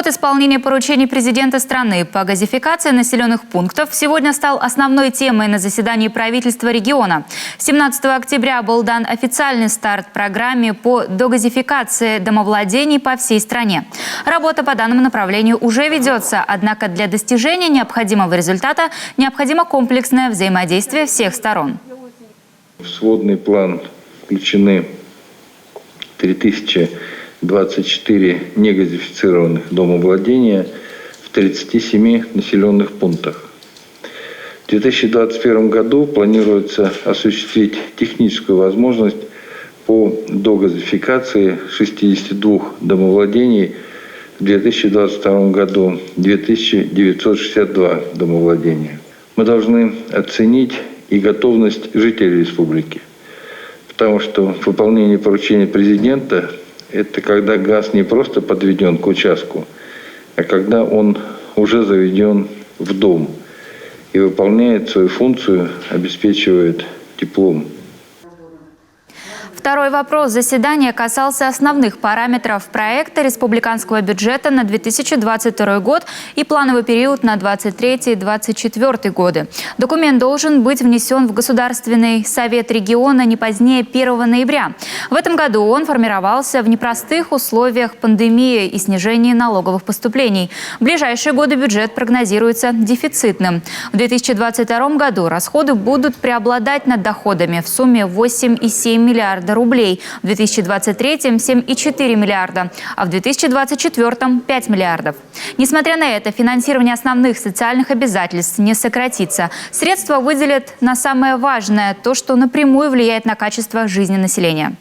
Год исполнения поручений президента страны по газификации населенных пунктов сегодня стал основной темой на заседании правительства региона. 17 октября был дан официальный старт программе по догазификации домовладений по всей стране. Работа по данному направлению уже ведется, однако для достижения необходимого результата необходимо комплексное взаимодействие всех сторон. В сводный план включены 3024 негазифицированных домовладения в 37 населенных пунктах. В 2021 году планируется осуществить техническую возможность по догазификации 62 домовладений, в 2022 году 2962 домовладения. Мы должны оценить и готовность жителей республики. Потому что выполнение поручения президента – это когда газ не просто подведен к участку, а когда он уже заведен в дом и выполняет свою функцию, обеспечивает теплом. Второй вопрос заседания касался основных параметров проекта республиканского бюджета на 2022 год и плановый период на 2023-2024 годы. Документ должен быть внесен в Государственный совет региона не позднее 1 ноября. В этом году он формировался в непростых условиях пандемии и снижения налоговых поступлений. В ближайшие годы бюджет прогнозируется дефицитным. В 2022 году расходы будут преобладать над доходами в сумме 8,7 миллиарда рублей, в 2023-м 7,4 миллиарда, а в 2024-м 5 миллиардов. Несмотря на это, финансирование основных социальных обязательств не сократится. Средства выделят на самое важное, то, что напрямую влияет на качество жизни населения.